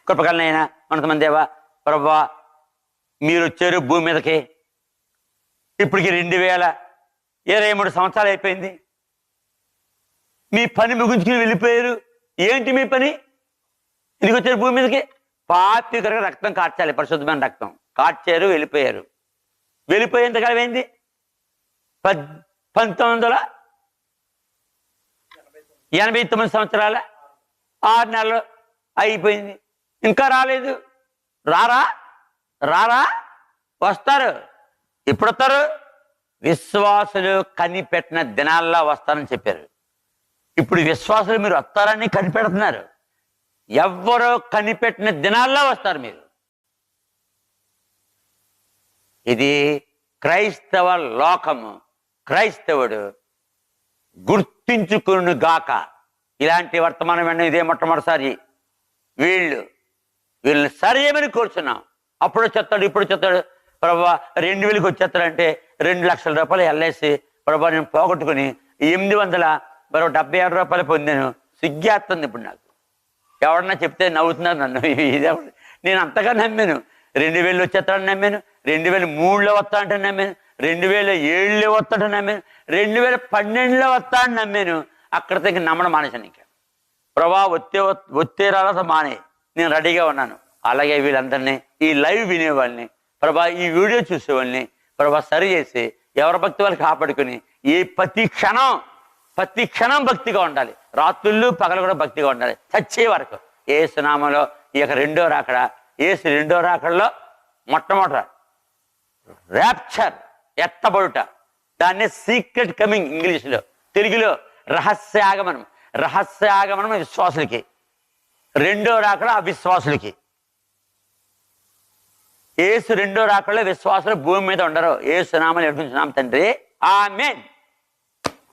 కృపగలనైనా కొంతమంది దేవా ప్రభువా మీరు వచ్చారు భూమి మీదకి, ఇప్పటికి 2023 సంవత్సరాలు అయిపోయింది. మీ పని ముగించుకుని వెళ్ళిపోయారు. ఏంటి మీ పని? ఎందుకు వచ్చారు భూమి మీదకి? పాపి కొరకు రక్తం కార్చాలి, పరిశుద్ధమైన రక్తం కార్చారు, వెళ్ళిపోయారు. వెళ్ళిపోయేంతకాలం ఏంది? 1989 సంవత్సరాల 6 నెలలు అయిపోయింది, ఇంకా రాలేదు. రారా వస్తారు. ఎప్పుడు వస్తారు? విశ్వాసులు కనిపెట్టిన దినాల్లో వస్తారని చెప్పారు. ఇప్పుడు విశ్వాసులు మీరు వస్తారని కనిపెడుతున్నారు. ఎవ్వరో కనిపెట్టిన దినాల్లో వస్తారు మీరు. ఇది క్రైస్తవ లోకము. క్రైస్తవుడు గుర్తించుకును గాక. ఇలాంటి వర్తమానం వెంటనే ఇదే మొట్టమొదటిసారి వీళ్ళని సరియమని కోరుచున్నాం. అప్పుడు చెప్తాడు, ఇప్పుడు చెప్తాడు. ప్రభా 2000కి వచ్చేస్తాడంటే 2 లక్షల రూపాయలు ఎల్ఐసి ప్రభా నేను పోగొట్టుకుని 876 రూపాయలు పొందాను. సిగ్గేస్తుంది ఇప్పుడు నాకు. ఎవడన్నా చెప్తే నవ్వుతున్నారు నన్ను. ఇదేవాడు నేను అంతగా నమ్మాను. 2000 వచ్చేస్తాడని నమ్మాను, 2003లో వస్తా అంటే నమ్మాను, 2007లో వస్తాడని నమ్మాను, 2012లో వస్తా అని నమ్మాను. అక్కడ దగ్గర నమ్మడం మానేశాను. ఇంకా ప్రభా వచ్చే రాళ్ళ మానే నేను రెడీగా ఉన్నాను. అలాగే వీళ్ళందరినీ, ఈ లైవ్ వినేవాళ్ళని ప్రభా, ఈ వీడియో చూసేవాళ్ళని ప్రభా సరి చేసి ఎవరి భక్తి వాళ్ళు కాపాడుకుని ప్రతి క్షణం భక్తిగా ఉండాలి. రాత్రుళ్ళు పగలు కూడా భక్తిగా ఉండాలి చచ్చే వరకు. యేసు నామములో ఈ యొక్క రెండో రాకడలో మొట్టమొదట ర్యాప్చర్, ఎత్తబడుట, దాన్ని సీక్రెట్ కమింగ్ ఇంగ్లీష్లో, తెలుగులో రహస్యాగమనం విశ్వాసులకి, రెండో రాకడ అవిశ్వాసులకి. యేసు రెండో రాకడలో విశ్వాసులు భూమి మీద ఉండరు. యేసు నామములో ఎడుచున్నాం తండ్రి, ఆమేన్.